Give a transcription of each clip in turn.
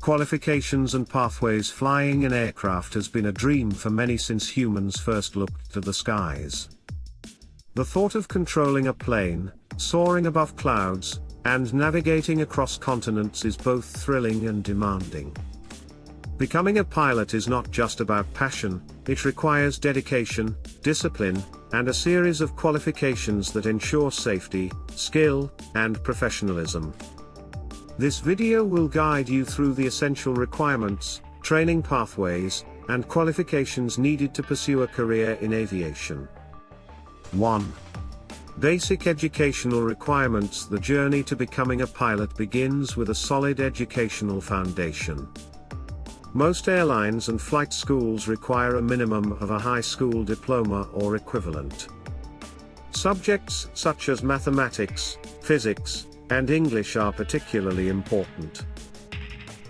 qualifications and pathways. Flying an aircraft has been a dream for many since humans first looked to the skies. The thought of controlling a plane, soaring above clouds, and navigating across continents is both thrilling and demanding. Becoming a pilot is not just about passion, it requires dedication, discipline, and a series of qualifications that ensure safety, skill, and professionalism. This video will guide you through the essential requirements, training pathways, and qualifications needed to pursue a career in aviation. 1. Basic educational requirements. The journey to becoming a pilot begins with a solid educational foundation. Most airlines and flight schools require a minimum of a high school diploma or equivalent. Subjects such as mathematics, physics, and English are particularly important.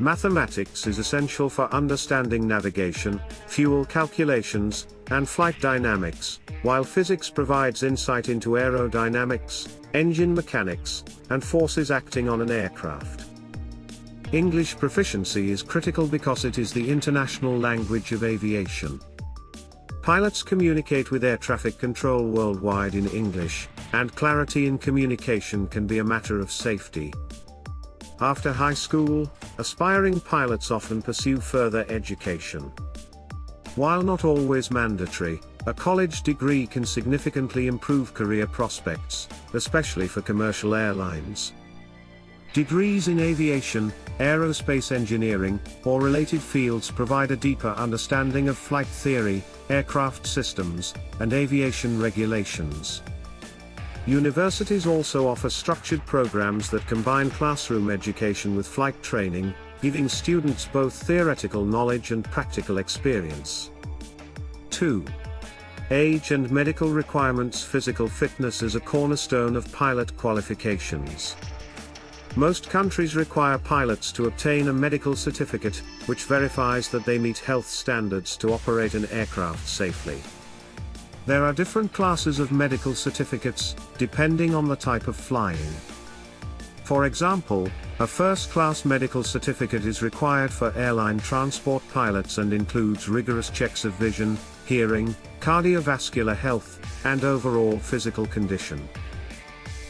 Mathematics is essential for understanding navigation, fuel calculations, and flight dynamics, while physics provides insight into aerodynamics, engine mechanics, and forces acting on an aircraft. English proficiency is critical because it is the international language of aviation. Pilots communicate with air traffic control worldwide in English, and clarity in communication can be a matter of safety. After high school, aspiring pilots often pursue further education. While not always mandatory, a college degree can significantly improve career prospects, especially for commercial airlines. Degrees in aviation, aerospace engineering, or related fields provide a deeper understanding of flight theory, aircraft systems, and aviation regulations. Universities also offer structured programs that combine classroom education with flight training, giving students both theoretical knowledge and practical experience. 2. Age and medical requirements. Physical fitness is a cornerstone of pilot qualifications. Most countries require pilots to obtain a medical certificate, which verifies that they meet health standards to operate an aircraft safely. There are different classes of medical certificates, depending on the type of flying. For example, a first-class medical certificate is required for airline transport pilots and includes rigorous checks of vision, hearing, cardiovascular health, and overall physical condition.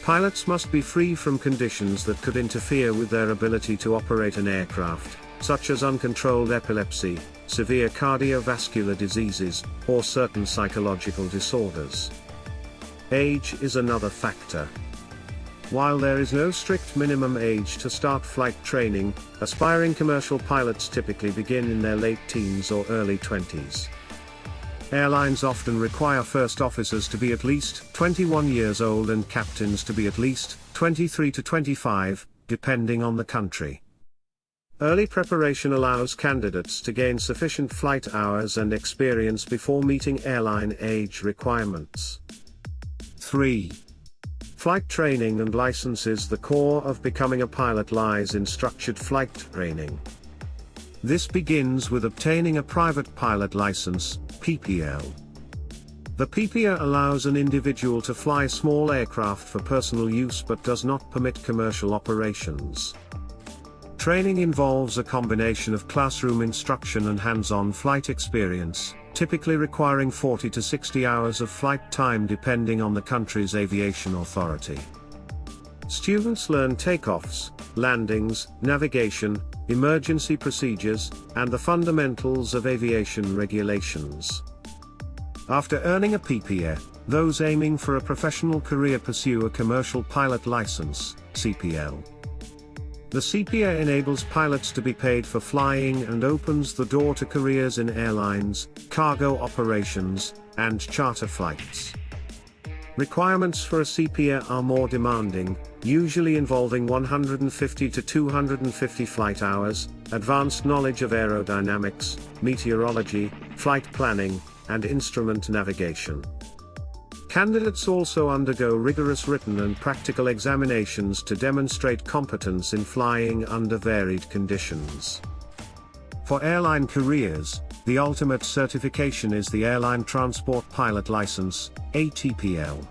Pilots must be free from conditions that could interfere with their ability to operate an aircraft, such as uncontrolled epilepsy, severe cardiovascular diseases, or certain psychological disorders. Age is another factor. While there is no strict minimum age to start flight training, aspiring commercial pilots typically begin in their late teens or early 20s. Airlines often require first officers to be at least 21 years old and captains to be at least 23 to 25, depending on the country. Early preparation allows candidates to gain sufficient flight hours and experience before meeting airline age requirements. 3. Flight training and licenses. The core of becoming a pilot lies in structured flight training. This begins with obtaining a private pilot license, PPL. The PPL allows an individual to fly small aircraft for personal use but does not permit commercial operations. Training involves a combination of classroom instruction and hands-on flight experience, typically requiring 40 to 60 hours of flight time depending on the country's aviation authority. Students learn takeoffs, landings, navigation, emergency procedures, and the fundamentals of aviation regulations. After earning a PPA, those aiming for a professional career pursue a commercial pilot license, CPL. The CPA enables pilots to be paid for flying and opens the door to careers in airlines, cargo operations, and charter flights. Requirements for a CPA are more demanding, usually involving 150 to 250 flight hours, advanced knowledge of aerodynamics, meteorology, flight planning, and instrument navigation. Candidates also undergo rigorous written and practical examinations to demonstrate competence in flying under varied conditions. For airline careers, the ultimate certification is the Airline Transport Pilot License, ATPL.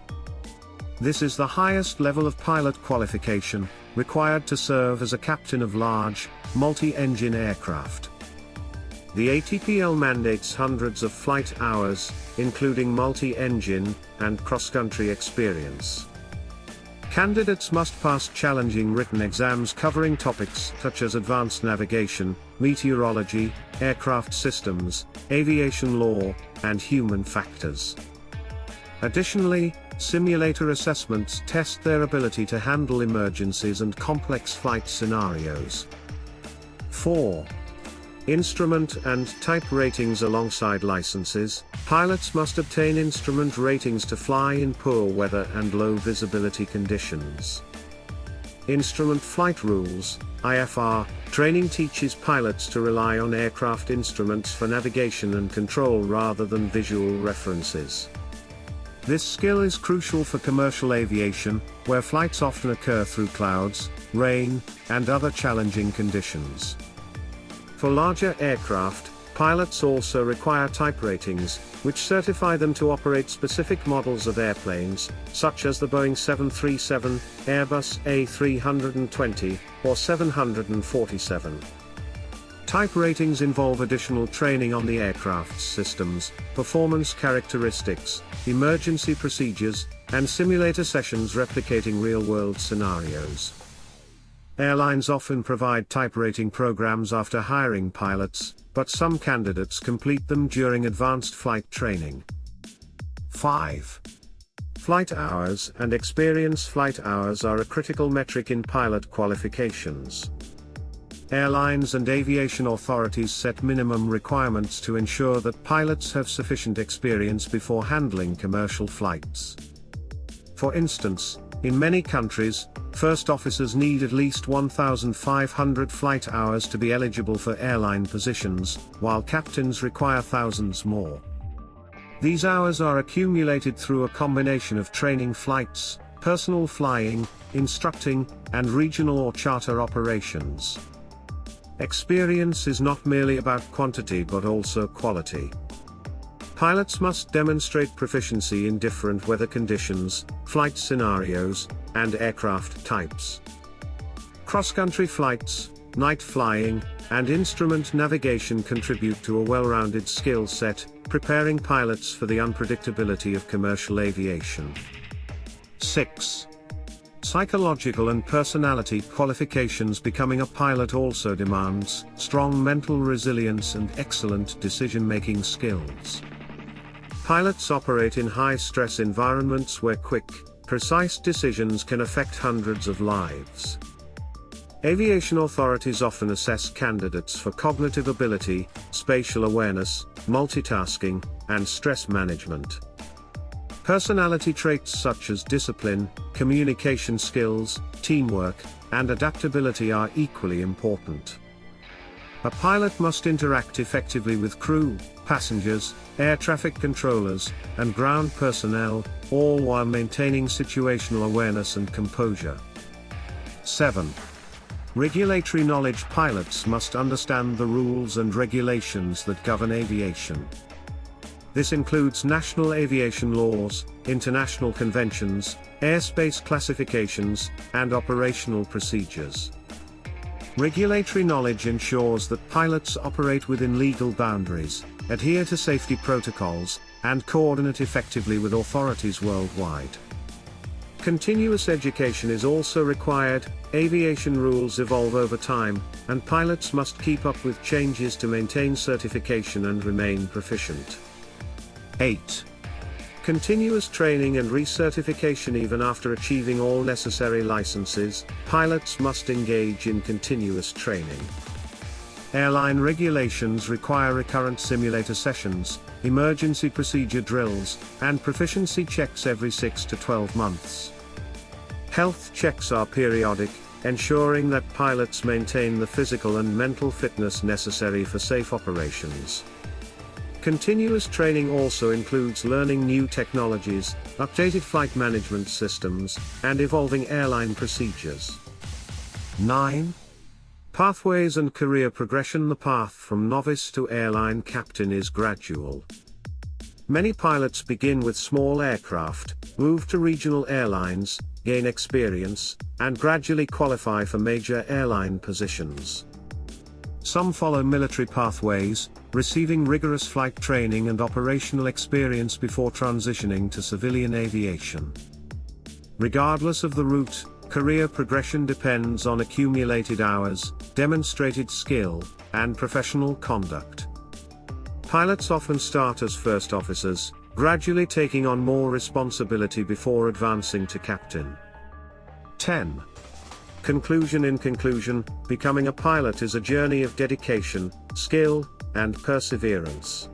This is the highest level of pilot qualification, required to serve as a captain of large, multi-engine aircraft. The ATPL mandates hundreds of flight hours, including multi-engine and cross-country experience. Candidates must pass challenging written exams covering topics such as advanced navigation, meteorology, aircraft systems, aviation law, and human factors. Additionally, simulator assessments test their ability to handle emergencies and complex flight scenarios. 4. Instrument and type ratings alongside licenses. Pilots must obtain instrument ratings to fly in poor weather and low visibility conditions. Instrument Flight Rules, IFR, training teaches pilots to rely on aircraft instruments for navigation and control rather than visual references. This skill is crucial for commercial aviation, where flights often occur through clouds, rain, and other challenging conditions. For larger aircraft, pilots also require type ratings, which certify them to operate specific models of airplanes, such as the Boeing 737, Airbus A320, or 747. Type ratings involve additional training on the aircraft's systems, performance characteristics, emergency procedures, and simulator sessions replicating real-world scenarios. Airlines often provide type rating programs after hiring pilots, but some candidates complete them during advanced flight training. 5. Flight hours and experience. Flight hours are a critical metric in pilot qualifications. Airlines and aviation authorities set minimum requirements to ensure that pilots have sufficient experience before handling commercial flights. For instance, in many countries, first officers need at least 1,500 flight hours to be eligible for airline positions, while captains require thousands more. These hours are accumulated through a combination of training flights, personal flying, instructing, and regional or charter operations. Experience is not merely about quantity but also quality. Pilots must demonstrate proficiency in different weather conditions, flight scenarios, and aircraft types. Cross-country flights, night flying, and instrument navigation contribute to a well-rounded skill set, preparing pilots for the unpredictability of commercial aviation. 6. Psychological and personality qualifications. Becoming a pilot also demands strong mental resilience and excellent decision-making skills. Pilots operate in high-stress environments where quick, precise decisions can affect hundreds of lives. Aviation authorities often assess candidates for cognitive ability, spatial awareness, multitasking, and stress management. Personality traits such as discipline, communication skills, teamwork, and adaptability are equally important. A pilot must interact effectively with crew, passengers, air traffic controllers, and ground personnel, all while maintaining situational awareness and composure. 7. Regulatory knowledge. Pilots must understand the rules and regulations that govern aviation. This includes national aviation laws, international conventions, airspace classifications, and operational procedures. Regulatory knowledge ensures that pilots operate within legal boundaries, adhere to safety protocols, and coordinate effectively with authorities worldwide. Continuous education is also required. Aviation rules evolve over time, and pilots must keep up with changes to maintain certification and remain proficient. 8. Continuous training and recertification. Even after achieving all necessary licenses, pilots must engage in continuous training. Airline regulations require recurrent simulator sessions, emergency procedure drills, and proficiency checks every 6 to 12 months. Health checks are periodic, ensuring that pilots maintain the physical and mental fitness necessary for safe operations. Continuous training also includes learning new technologies, updated flight management systems, and evolving airline procedures. 9. Pathways and career progression. The path from novice to airline captain is gradual. Many pilots begin with small aircraft, move to regional airlines, gain experience, and gradually qualify for major airline positions. Some follow military pathways, receiving rigorous flight training and operational experience before transitioning to civilian aviation. Regardless of the route, career progression depends on accumulated hours, demonstrated skill, and professional conduct. Pilots often start as first officers, gradually taking on more responsibility before advancing to captain. 10. Conclusion. In conclusion, becoming a pilot is a journey of dedication, skill, and perseverance.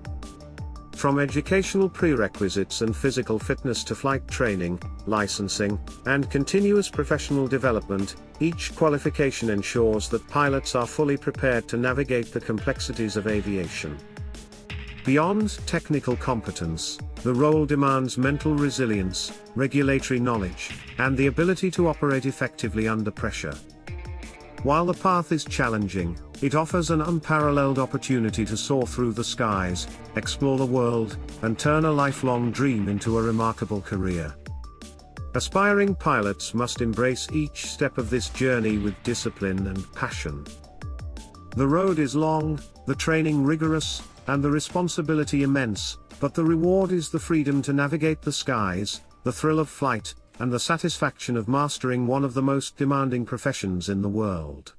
From educational prerequisites and physical fitness to flight training, licensing, and continuous professional development, each qualification ensures that pilots are fully prepared to navigate the complexities of aviation. Beyond technical competence, the role demands mental resilience, regulatory knowledge, and the ability to operate effectively under pressure. While the path is challenging, it offers an unparalleled opportunity to soar through the skies, explore the world, and turn a lifelong dream into a remarkable career. Aspiring pilots must embrace each step of this journey with discipline and passion. The road is long, the training rigorous, and the responsibility immense, but the reward is the freedom to navigate the skies, the thrill of flight, and the satisfaction of mastering one of the most demanding professions in the world.